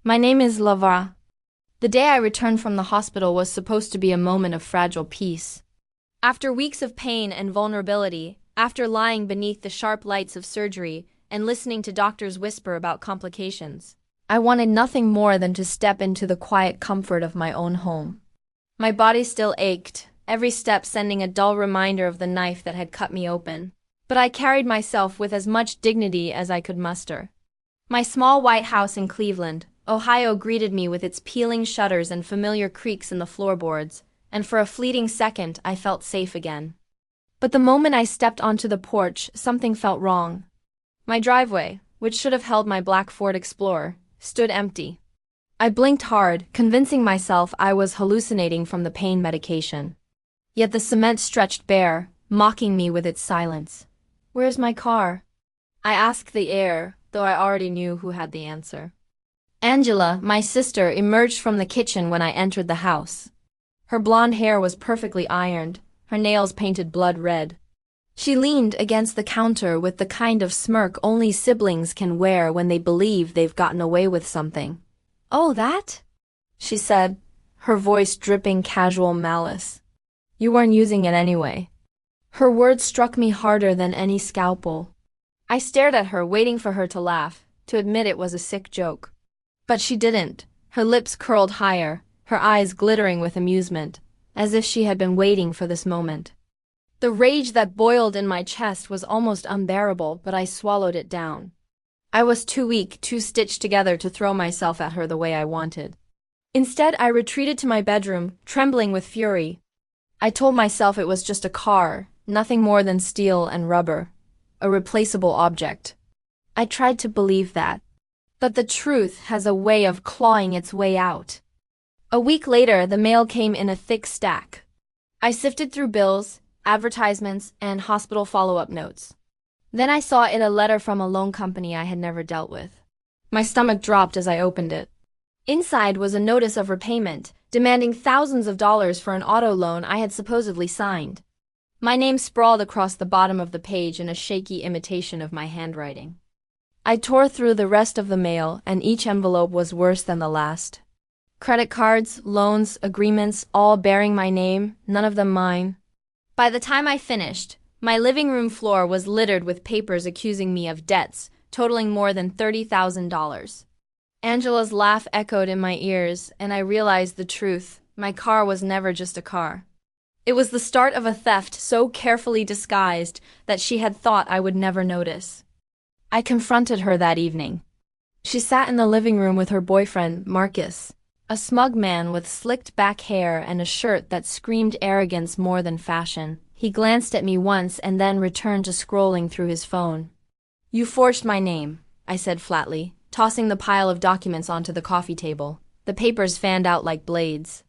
My name is Lavra. The day I returned from the hospital was supposed to be a moment of fragile peace. After weeks of pain and vulnerability, after lying beneath the sharp lights of surgery and listening to doctors whisper about complications, I wanted nothing more than to step into the quiet comfort of my own home. My body still ached, every step sending a dull reminder of the knife that had cut me open. But I carried myself with as much dignity as I could muster. My small white house in Cleveland, Ohio greeted me with its peeling shutters and familiar creaks in the floorboards, and for a fleeting second I felt safe again. But the moment I stepped onto the porch, something felt wrong. My driveway, which should have held my black Ford Explorer, stood empty. I blinked hard, convincing myself I was hallucinating from the pain medication. Yet the cement stretched bare, mocking me with its silence. "Where's my car?" I asked the air, though I already knew who had the answer. Angela, my sister, emerged from the kitchen when I entered the house. Her blonde hair was perfectly ironed, her nails painted blood red. She leaned against the counter with the kind of smirk only siblings can wear when they believe they've gotten away with something. "Oh, that?" she said, her voice dripping casual malice. "You weren't using it anyway." Her words struck me harder than any scalpel. I stared at her, waiting for her to laugh, to admit it was a sick joke. But she didn't, her lips curled higher, her eyes glittering with amusement, as if she had been waiting for this moment. The rage that boiled in my chest was almost unbearable, but I swallowed it down. I was too weak, too stitched together to throw myself at her the way I wanted. Instead, I retreated to my bedroom, trembling with fury. I told myself it was just a car, nothing more than steel and rubber, a replaceable object. I tried to believe that. But the truth has a way of clawing its way out. A week later, the mail came in a thick stack. I sifted through bills, advertisements, and hospital follow-up notes. Then I saw a letter from a loan company I had never dealt with. My stomach dropped as I opened it. Inside was a notice of repayment, demanding thousands of dollars for an auto loan I had supposedly signed. My name sprawled across the bottom of the page in a shaky imitation of my handwriting. I tore through the rest of the mail, and each envelope was worse than the last. Credit cards, loans, agreements, all bearing my name, none of them mine. By the time I finished, my living room floor was littered with papers accusing me of debts, totaling more than $30,000. Angela's laugh echoed in my ears, and I realized the truth. My car was never just a car. It was the start of a theft so carefully disguised that she had thought I would never notice. I confronted her that evening. She sat in the living room with her boyfriend, Marcus, a smug man with slicked back hair and a shirt that screamed arrogance more than fashion. He glanced at me once and then returned to scrolling through his phone. "You forged my name," I said flatly, tossing the pile of documents onto the coffee table. The papers fanned out like blades.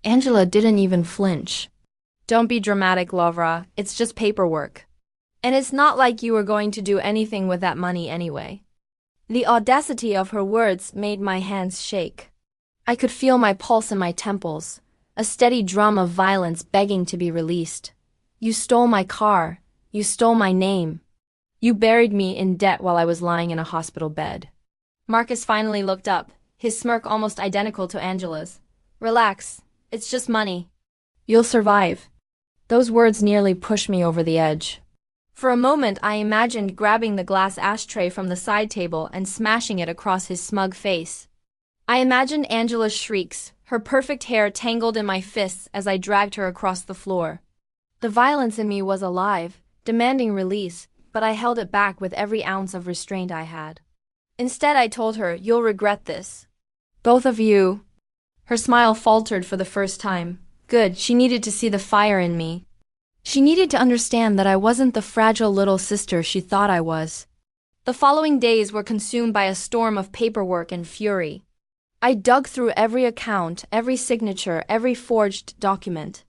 Angela didn't even flinch. "Don't be dramatic, Lavra. It's just paperwork. And it's not like you were going to do anything with that money anyway." The audacity of her words made my hands shake. I could feel my pulse in my temples, a steady drum of violence begging to be released. "You stole my car. You stole my name. You buried me in debt while I was lying in a hospital bed." Marcus finally looked up, his smirk almost identical to Angela's. "Relax. It's just money. You'll survive." Those words nearly pushed me over the edge. For a moment I imagined grabbing the glass ashtray from the side table and smashing it across his smug face. I imagined Angela's shrieks, her perfect hair tangled in my fists as I dragged her across the floor. The violence in me was alive, demanding release, but I held it back with every ounce of restraint I had. Instead, I told her, "You'll regret this. Both of you." Her smile faltered for the first time. Good, she needed to see the fire in me. She needed to understand that I wasn't the fragile little sister she thought I was. The following days were consumed by a storm of paperwork and fury. I dug through every account, every signature, every forged document.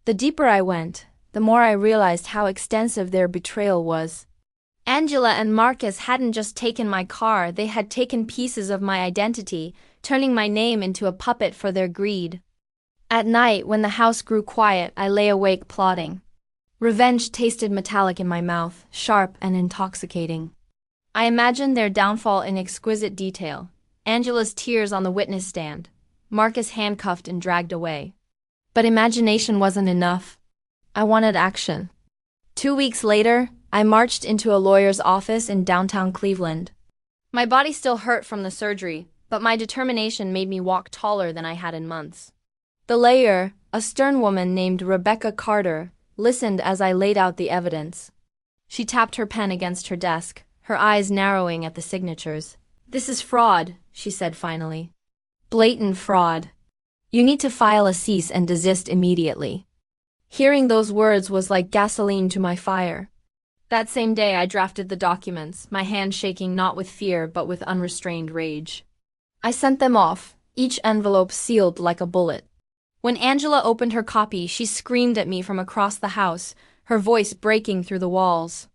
The deeper I went, the more I realized how extensive their betrayal was. Angela and Marcus hadn't just taken my car, they had taken pieces of my identity, turning my name into a puppet for their greed. At night, when the house grew quiet, I lay awake plotting. Revenge tasted metallic in my mouth, sharp and intoxicating. I imagined their downfall in exquisite detail. Angela's tears on the witness stand, Marcus handcuffed and dragged away. But imagination wasn't enough. I wanted action. 2 weeks later, I marched into a lawyer's office in downtown Cleveland. My body still hurt from the surgery, but my determination made me walk taller than I had in months. The lawyer, a stern woman named Rebecca Carter, listened as I laid out the evidence. She tapped her pen against her desk, her eyes narrowing at the signatures. "This is fraud," she said finally. "Blatant fraud. You need to file a cease and desist immediately." Hearing those words was like gasoline to my fire. That same day I drafted the documents, my hand shaking not with fear but with unrestrained rage. I sent them off, each envelope sealed like a bullet. When Angela opened her copy, she screamed at me from across the house, her voice breaking through the walls.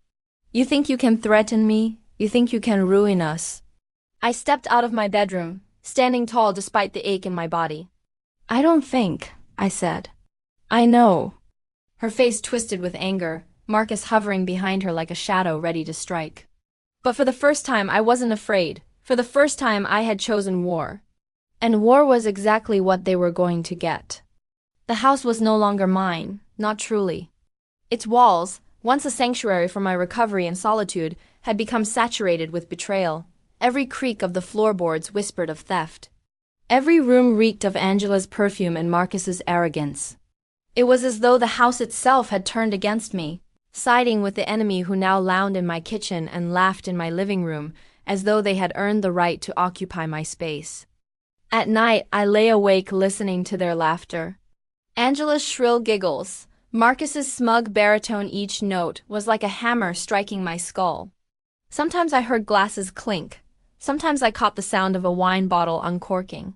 "You think you can threaten me? You think you can ruin us?" I stepped out of my bedroom, standing tall despite the ache in my body. "I don't think," I said. "I know." Her face twisted with anger, Marcus hovering behind her like a shadow ready to strike. But for the first time I wasn't afraid. For the first time I had chosen war. And war was exactly what they were going to get. The house was no longer mine, not truly. Its walls, once a sanctuary for my recovery and solitude, had become saturated with betrayal. Every creak of the floorboards whispered of theft. Every room reeked of Angela's perfume and Marcus's arrogance. It was as though the house itself had turned against me, siding with the enemy who now lounged in my kitchen and laughed in my living room, as though they had earned the right to occupy my space. At night, I lay awake listening to their laughter. Angela's shrill giggles, Marcus's smug baritone, each note was like a hammer striking my skull. Sometimes I heard glasses clink. Sometimes I caught the sound of a wine bottle uncorking.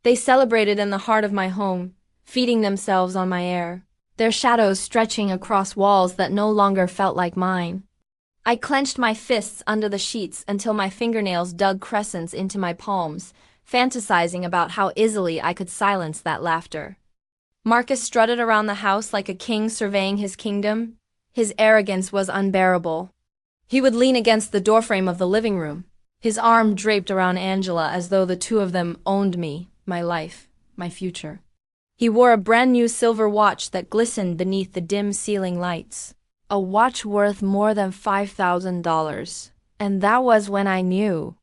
They celebrated in the heart of my home, feeding themselves on my air, their shadows stretching across walls that no longer felt like mine. I clenched my fists under the sheets until my fingernails dug crescents into my palms, fantasizing about how easily I could silence that laughter. Marcus strutted around the house like a king surveying his kingdom. His arrogance was unbearable. He would lean against the doorframe of the living room, his arm draped around Angela as though the two of them owned me, my life, my future. He wore a brand new silver watch that glistened beneath the dim ceiling lights. A watch worth more than $5,000. And that was when I knew.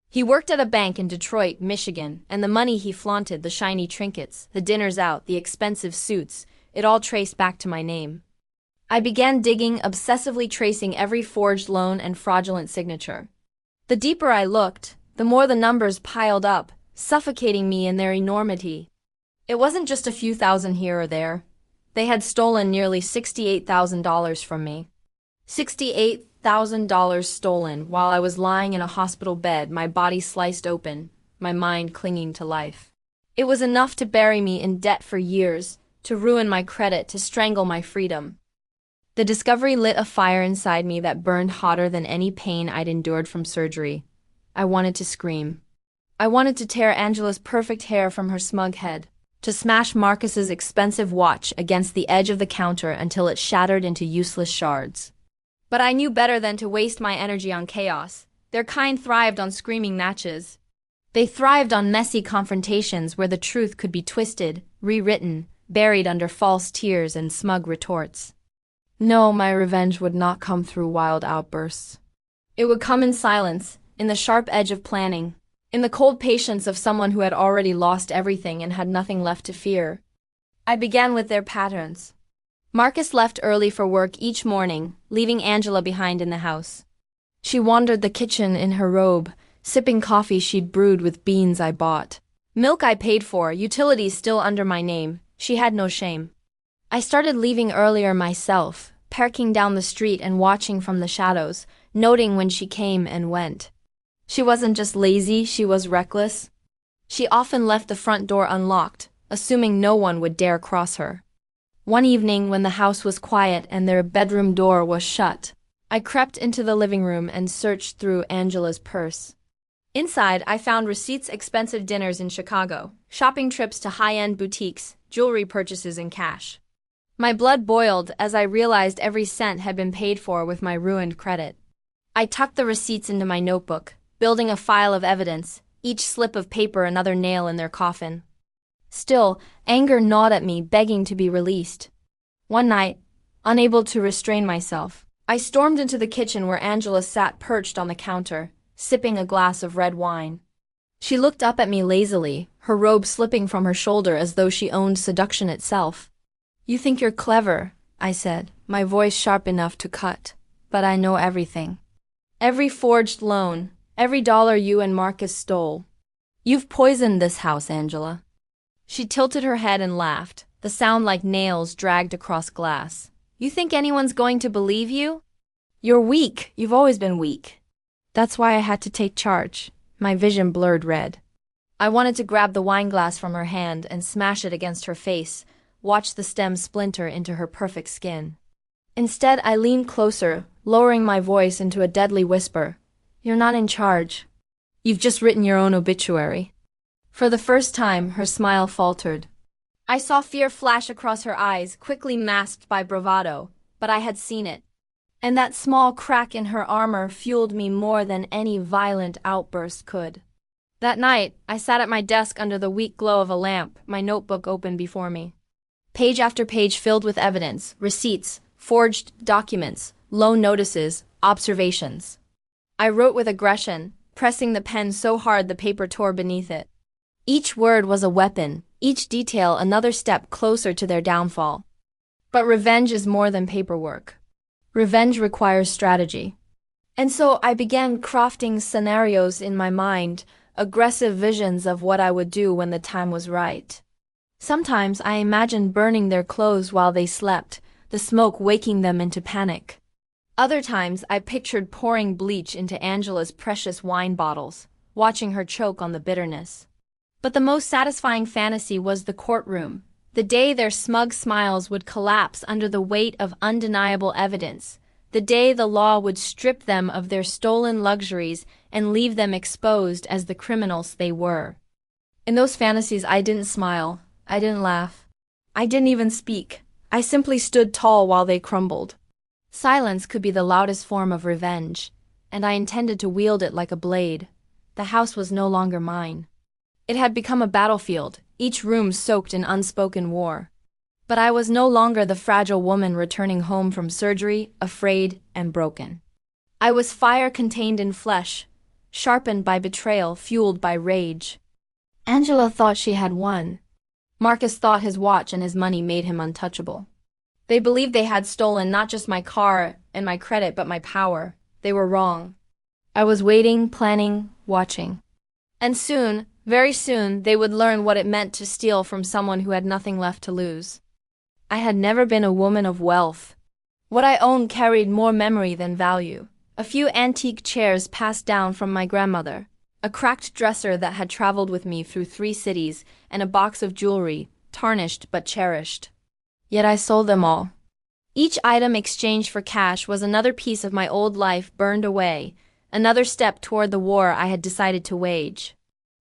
He worked at a bank in Detroit, Michigan, and the money he flaunted, the shiny trinkets, the dinners out, the expensive suits, it all traced back to my name. I began digging, obsessively tracing every forged loan and fraudulent signature. The deeper I looked, the more the numbers piled up, suffocating me in their enormity. It wasn't just a few thousand here or there. They had stolen nearly $68,000 from me. $68,000 stolen while I was lying in a hospital bed, my body sliced open, my mind clinging to life. It was enough to bury me in debt for years, to ruin my credit, to strangle my freedom. The discovery lit a fire inside me that burned hotter than any pain I'd endured from surgery. I wanted to scream. I wanted to tear Angela's perfect hair from her smug head, to smash Marcus's expensive watch against the edge of the counter until it shattered into useless shards. But I knew better than to waste my energy on chaos. Their kind thrived on screaming matches. They thrived on messy confrontations where the truth could be twisted, rewritten, buried under false tears and smug retorts. No, my revenge would not come through wild outbursts. It would come in silence, in the sharp edge of planning, in the cold patience of someone who had already lost everything and had nothing left to fear. I began with their patterns. Marcus left early for work each morning, leaving Angela behind in the house. She wandered the kitchen in her robe, sipping coffee she'd brewed with beans I bought. Milk I paid for, utilities still under my name. She had no shame. I started leaving earlier myself, parking down the street and watching from the shadows, noting when she came and went. She wasn't just lazy, she was reckless. She often left the front door unlocked, assuming no one would dare cross her. One evening, when the house was quiet and their bedroom door was shut, I crept into the living room and searched through Angela's purse. Inside, I found receipts, expensive dinners in Chicago, shopping trips to high-end boutiques, jewelry purchases in cash. My blood boiled as I realized every cent had been paid for with my ruined credit. I tucked the receipts into my notebook, building a file of evidence, each slip of paper another nail in their coffin. Still, anger gnawed at me, begging to be released. One night, unable to restrain myself, I stormed into the kitchen where Angela sat perched on the counter, sipping a glass of red wine. She looked up at me lazily, her robe slipping from her shoulder as though she owned seduction itself. "You think you're clever," I said, my voice sharp enough to cut. "But I know everything. Every forged loan, every dollar you and Marcus stole. You've poisoned this house, Angela." She tilted her head and laughed, the sound like nails dragged across glass. "You think anyone's going to believe you? You're weak. You've always been weak." That's why I had to take charge. My vision blurred red. I wanted to grab the wineglass from her hand and smash it against her face, watch the stem splinter into her perfect skin. Instead, I leaned closer, lowering my voice into a deadly whisper. "You're not in charge. You've just written your own obituary." For the first time, her smile faltered. I saw fear flash across her eyes, quickly masked by bravado, but I had seen it. And that small crack in her armor fueled me more than any violent outburst could. That night, I sat at my desk under the weak glow of a lamp, my notebook open before me. Page after page filled with evidence, receipts, forged documents, loan notices, observations. I wrote with aggression, pressing the pen so hard the paper tore beneath it. Each word was a weapon, each detail another step closer to their downfall. But revenge is more than paperwork. Revenge requires strategy. And so I began crafting scenarios in my mind, aggressive visions of what I would do when the time was right. Sometimes I imagined burning their clothes while they slept, the smoke waking them into panic. Other times I pictured pouring bleach into Angela's precious wine bottles, watching her choke on the bitterness. But the most satisfying fantasy was the courtroom, the day their smug smiles would collapse under the weight of undeniable evidence, the day the law would strip them of their stolen luxuries and leave them exposed as the criminals they were. In those fantasies, I didn't smile, I didn't laugh, I didn't even speak. I simply stood tall while they crumbled. Silence could be the loudest form of revenge, and I intended to wield it like a blade. The house was no longer mine. It had become a battlefield, each room soaked in unspoken war. But I was no longer the fragile woman returning home from surgery, afraid and broken. I was fire contained in flesh, sharpened by betrayal, fueled by rage. Angela thought she had won. Marcus thought his watch and his money made him untouchable. They believed they had stolen not just my car and my credit, but my power. They were wrong. I was waiting, planning, watching. And soon, very soon, they would learn what it meant to steal from someone who had nothing left to lose. I had never been a woman of wealth. What I owned carried more memory than value. A few antique chairs passed down from my grandmother, a cracked dresser that had traveled with me through 3 cities, and a box of jewelry, tarnished but cherished. Yet I sold them all. Each item exchanged for cash was another piece of my old life burned away, another step toward the war I had decided to wage.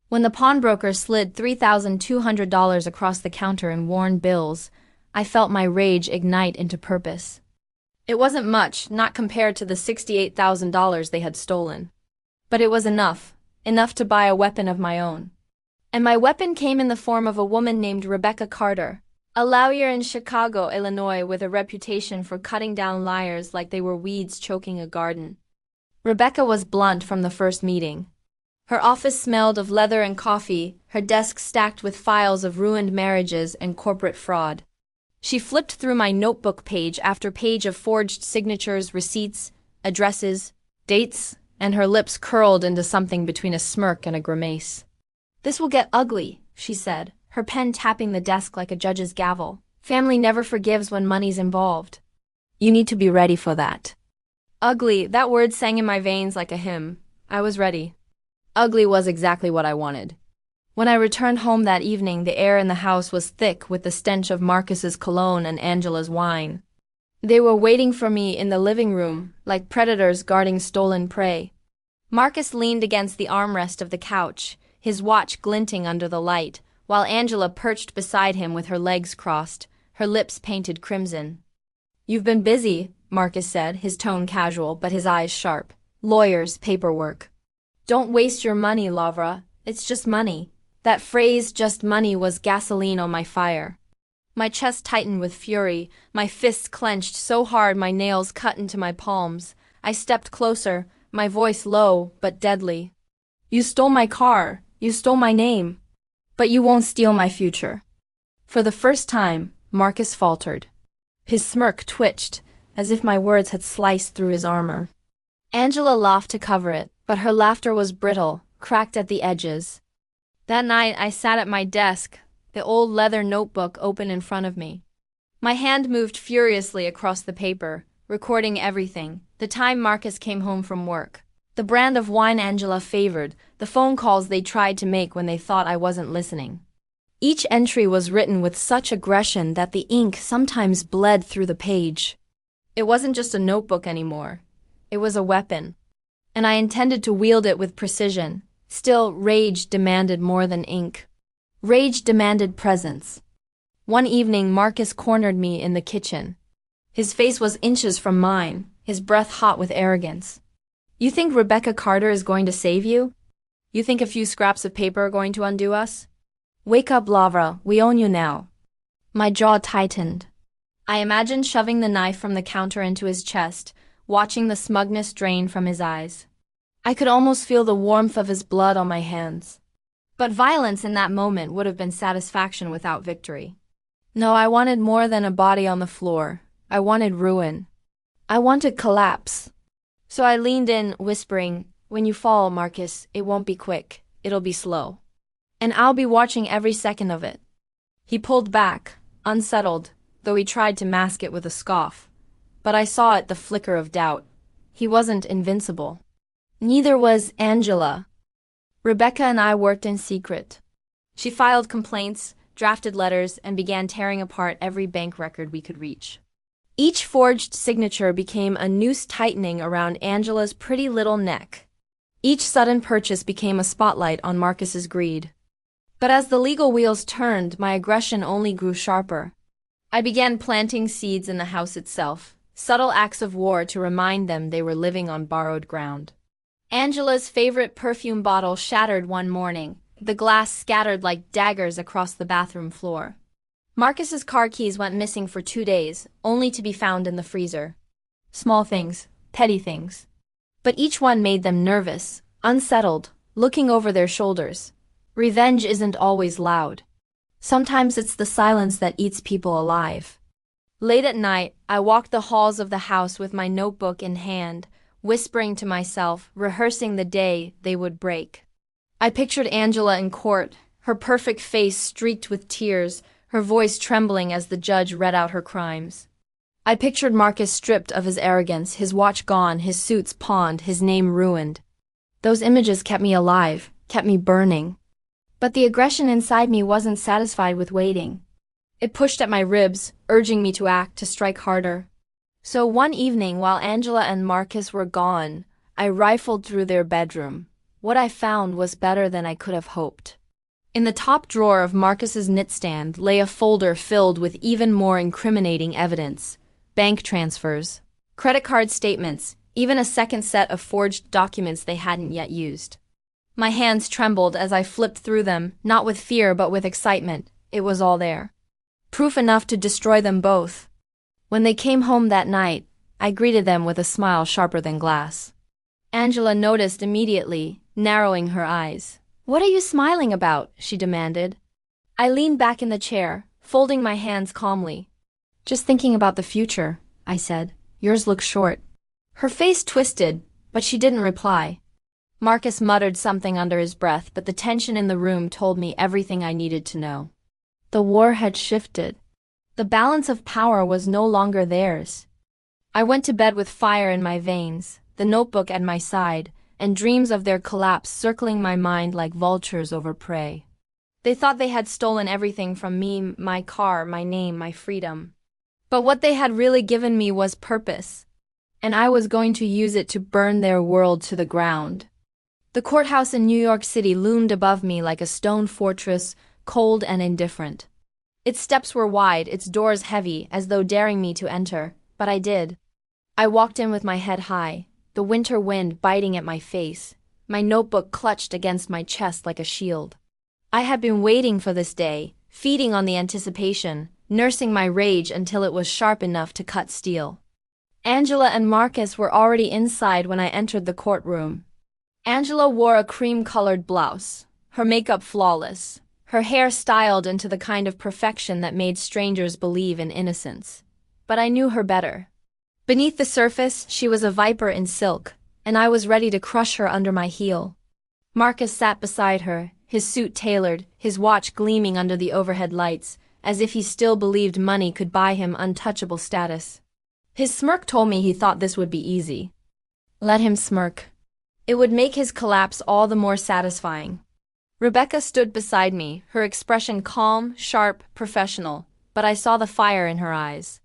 When the pawnbroker slid $3,200 across the counter in worn bills, I felt my rage ignite into purpose. It wasn't much, not compared to the $68,000 they had stolen. But it was enough to buy a weapon of my own. And my weapon came in the form of a woman named Rebecca Carter, a lawyer in Chicago, Illinois, with a reputation for cutting down liars like they were weeds choking a garden. Rebecca was blunt from the first meeting. Her office smelled of leather and coffee, her desk stacked with files of ruined marriages and corporate fraud. She flipped through my notebook page after page of forged signatures, receipts, addresses, dates, and her lips curled into something between a smirk and a grimace. "This will get ugly," she said, her pen tapping the desk like a judge's gavel. "Family never forgives when money's involved. You need to be ready for that." Ugly, that word sang in my veins like a hymn. I was ready. Ugly was exactly what I wanted. When I returned home that evening, the air in the house was thick with the stench of Marcus's cologne and Angela's wine. They were waiting for me in the living room, like predators guarding stolen prey. Marcus leaned against the armrest of the couch, his watch glinting under the light, while Angela perched beside him with her legs crossed, her lips painted crimson. "You've been busy," Marcus said, his tone casual but his eyes sharp. "Lawyers, paperwork. Don't waste your money, Lavra. It's just money. That phrase, just money, was gasoline on my fire. My chest tightened with fury, my fists clenched so hard my nails cut into my palms. I stepped closer, my voice low but deadly. You stole my car, you stole my name, but you won't steal my future. For the first time, Marcus faltered. His smirk twitched, as if my words had sliced through his armor. Angela laughed to cover it, but her laughter was brittle, cracked at the edges. That night I sat at my desk, the old leather notebook open in front of me. My hand moved furiously across the paper, recording everything: the time Marcus came home from work, the brand of wine Angela favored, the phone calls they tried to make when they thought I wasn't listening. Each entry was written with such aggression that the ink sometimes bled through the page. It wasn't just a notebook anymore. It was a weapon. And I intended to wield it with precision. Still, rage demanded more than ink. Rage demanded presence. One evening, Marcus cornered me in the kitchen. His face was inches from mine, his breath hot with arrogance. You think Rebecca Carter is going to save you? You think a few scraps of paper are going to undo us? Wake up, Lavra, we own you now. My jaw tightened. I imagined shoving the knife from the counter into his chest, watching the smugness drain from his eyes. I could almost feel the warmth of his blood on my hands. But violence in that moment would have been satisfaction without victory. No, I wanted more than a body on the floor. I wanted ruin. I wanted collapse. So I leaned in, whispering, "When you fall, Marcus, it won't be quick. It'll be slow. And I'll be watching every second of it." He pulled back, unsettled, though he tried to mask it with a scoff. But I saw it, the flicker of doubt. He wasn't invincible. Neither was Angela. Rebecca and I worked in secret. She filed complaints, drafted letters, and began tearing apart every bank record we could reach. Each forged signature became a noose tightening around Angela's pretty little neck. Each sudden purchase became a spotlight on Marcus's greed. But as the legal wheels turned, my aggression only grew sharper. I began planting seeds in the house itself, subtle acts of war to remind them they were living on borrowed ground. Angela's favorite perfume bottle shattered one morning, the glass scattered like daggers across the bathroom floor. Marcus's car keys went missing for 2 days, only to be found in the freezer. Small things, petty things. But each one made them nervous, unsettled, looking over their shoulders. Revenge isn't always loud. Sometimes it's the silence that eats people alive. Late at night, I walked the halls of the house with my notebook in hand, whispering to myself, rehearsing the day they would break. I pictured Angela in court, her perfect face streaked with tears, her voice trembling as the judge read out her crimes. I pictured Marcus stripped of his arrogance, his watch gone, his suits pawned, his name ruined. Those images kept me alive, kept me burning. But the aggression inside me wasn't satisfied with waiting. It pushed at my ribs, urging me to act, to strike harder. So one evening, while Angela and Marcus were gone, I rifled through their bedroom. What I found was better than I could have hoped. In the top drawer of Marcus's nightstand lay a folder filled with even more incriminating evidence: bank transfers, credit card statements, even a second set of forged documents they hadn't yet used. My hands trembled as I flipped through them, not with fear but with excitement. It was all there. Proof enough to destroy them both. When they came home that night, I greeted them with a smile sharper than glass. Angela noticed immediately, narrowing her eyes. "What are you smiling about?" she demanded. I leaned back in the chair, folding my hands calmly. "Just thinking about the future," I said. "Yours looks short." Her face twisted, but she didn't reply. Marcus muttered something under his breath, but the tension in the room told me everything I needed to know. The war had shifted. The balance of power was no longer theirs. I went to bed with fire in my veins, the notebook at my side, and dreams of their collapse circling my mind like vultures over prey. They thought they had stolen everything from me: my car, my name, my freedom. But what they had really given me was purpose, and I was going to use it to burn their world to the ground. The courthouse in New York City loomed above me like a stone fortress, cold and indifferent. Its steps were wide, its doors heavy, as though daring me to enter, but I did. I walked in with my head high, the winter wind biting at my face, my notebook clutched against my chest like a shield. I had been waiting for this day, feeding on the anticipation, nursing my rage until it was sharp enough to cut steel. Angela and Marcus were already inside when I entered the courtroom. Angela wore a cream-colored blouse, her makeup flawless, her hair styled into the kind of perfection that made strangers believe in innocence. But I knew her better. Beneath the surface, she was a viper in silk, and I was ready to crush her under my heel. Marcus sat beside her, his suit tailored, his watch gleaming under the overhead lights, as if he still believed money could buy him untouchable status. His smirk told me he thought this would be easy. Let him smirk. It would make his collapse all the more satisfying. Rebecca stood beside me, her expression calm, sharp, professional, but I saw the fire in her eyes.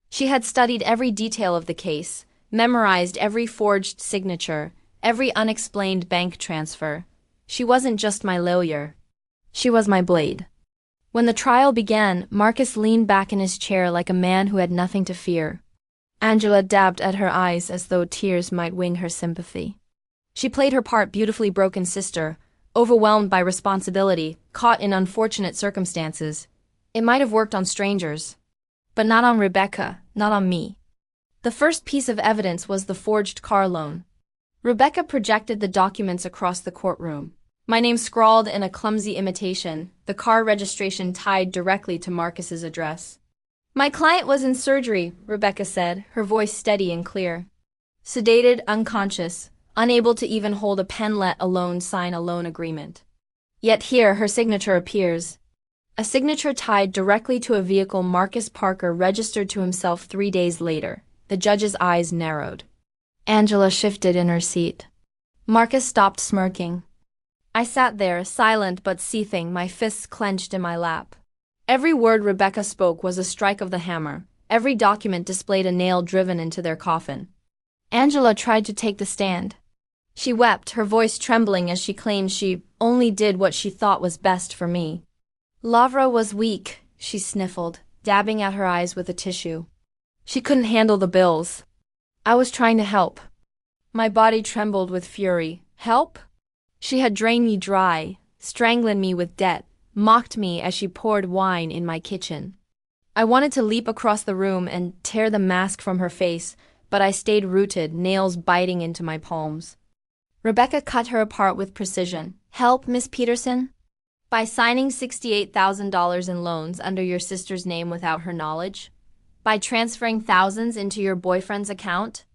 She had studied every detail of the case, memorized every forged signature, every unexplained bank transfer. She wasn't just my lawyer. She was my blade. When the trial began, Marcus leaned back in his chair like a man who had nothing to fear. Angela dabbed at her eyes as though tears might wing her sympathy. She played her part beautifully broken sister, overwhelmed by responsibility, caught in unfortunate circumstances. It might have worked on strangers, but not on Rebecca, not on me. The first piece of evidence was the forged car loan. Rebecca projected the documents across the courtroom. My name scrawled in a clumsy imitation, the car registration tied directly to Marcus's address. My client was in surgery, Rebecca said, her voice steady and clear. Sedated, unconscious, unable to even hold a pen, let alone sign a loan agreement. Yet here her signature appears. A signature tied directly to a vehicle Marcus Parker registered to himself 3 days later. The judge's eyes narrowed. Angela shifted in her seat. Marcus stopped smirking. I sat there, silent but seething, my fists clenched in my lap. Every word Rebecca spoke was a strike of the hammer. Every document displayed a nail driven into their coffin. Angela tried to take the stand. She wept, her voice trembling as she claimed she only did what she thought was best for me. Lavra was weak, she sniffled, dabbing at her eyes with a tissue. She couldn't handle the bills. I was trying to help. My body trembled with fury. Help? She had drained me dry, strangling me with debt, mocked me as she poured wine in my kitchen. I wanted to leap across the room and tear the mask from her face, but I stayed rooted, nails biting into my palms. Rebecca cut her apart with precision. Help, Miss Peterson? By signing $68,000 in loans under your sister's name without her knowledge? By transferring thousands into your boyfriend's account?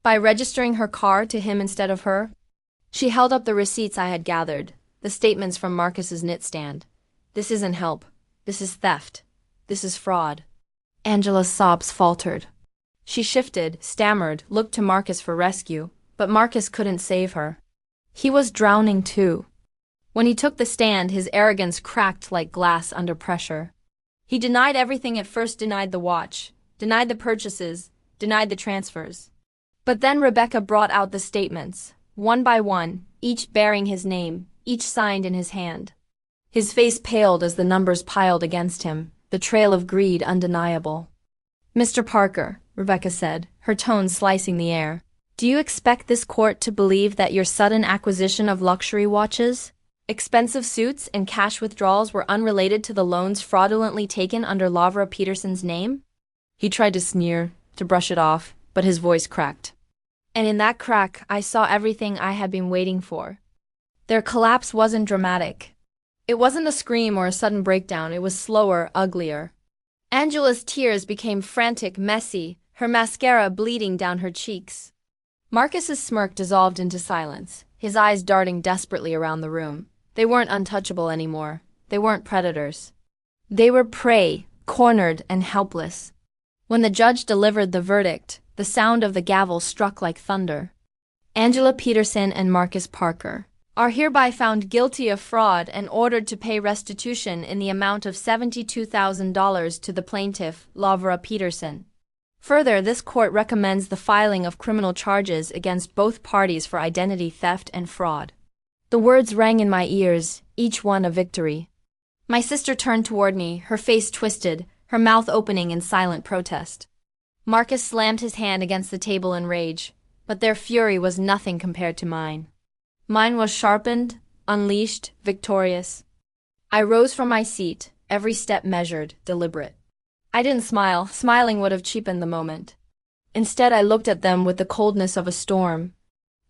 By registering her car to him instead of her? She held up the receipts I had gathered, the statements from Marcus's knitstand. This isn't help. This is theft. This is fraud. Angela's sobs faltered. She shifted, stammered, looked to Marcus for rescue, but Marcus couldn't save her. He was drowning too. When he took the stand, his arrogance cracked like glass under pressure. He denied everything at first, denied the watch, denied the purchases, denied the transfers. But then Rebecca brought out the statements, one by one, each bearing his name, each signed in his hand. His face paled as the numbers piled against him, the trail of greed undeniable. Mr. Parker, Rebecca said, her tone slicing the air, do you expect this court to believe that your sudden acquisition of luxury watches, expensive suits, and cash withdrawals were unrelated to the loans fraudulently taken under Lavra Peterson's name? He tried to sneer, to brush it off, but his voice cracked. And in that crack, I saw everything I had been waiting for. Their collapse wasn't dramatic. It wasn't a scream or a sudden breakdown, it was slower, uglier. Angela's tears became frantic, messy, her mascara bleeding down her cheeks. Marcus's smirk dissolved into silence, his eyes darting desperately around the room. They weren't untouchable anymore. They weren't predators. They were prey, cornered and helpless. When the judge delivered the verdict, the sound of the gavel struck like thunder. Angela Peterson and Marcus Parker are hereby found guilty of fraud and ordered to pay restitution in the amount of $72,000 to the plaintiff, Lavra Peterson. Further, this court recommends the filing of criminal charges against both parties for identity theft and fraud. The words rang in my ears, each one a victory. My sister turned toward me, her face twisted, her mouth opening in silent protest. Marcus slammed his hand against the table in rage, but their fury was nothing compared to mine. Mine was sharpened, unleashed, victorious. I rose from my seat, every step measured, deliberate. I didn't smile. Smiling would have cheapened the moment. Instead, I looked at them with the coldness of a storm.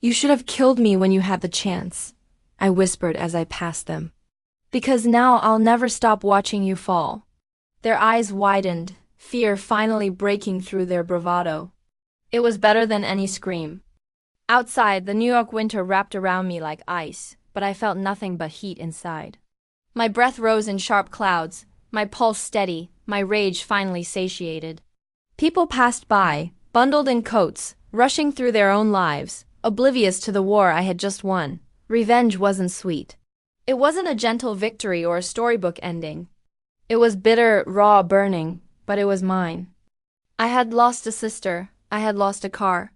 You should have killed me when you had the chance, I whispered as I passed them. Because now I'll never stop watching you fall. Their eyes widened, fear finally breaking through their bravado. It was better than any scream. Outside, the New York winter wrapped around me like ice, but I felt nothing but heat inside. My breath rose in sharp clouds, my pulse steady, my rage finally satiated. People passed by, bundled in coats, rushing through their own lives, oblivious to the war I had just won. Revenge wasn't sweet. It wasn't a gentle victory or a storybook ending. It was bitter, raw, burning, but it was mine. I had lost a sister, I had lost a car.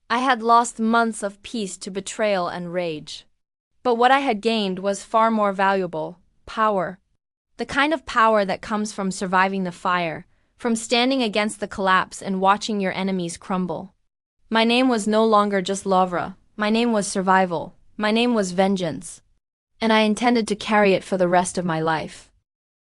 I had lost months of peace to betrayal and rage. But what I had gained was far more valuable: power. The kind of power that comes from surviving the fire, from standing against the collapse and watching your enemies crumble. My name was no longer just Lavra, my name was survival, my name was vengeance. And I intended to carry it for the rest of my life.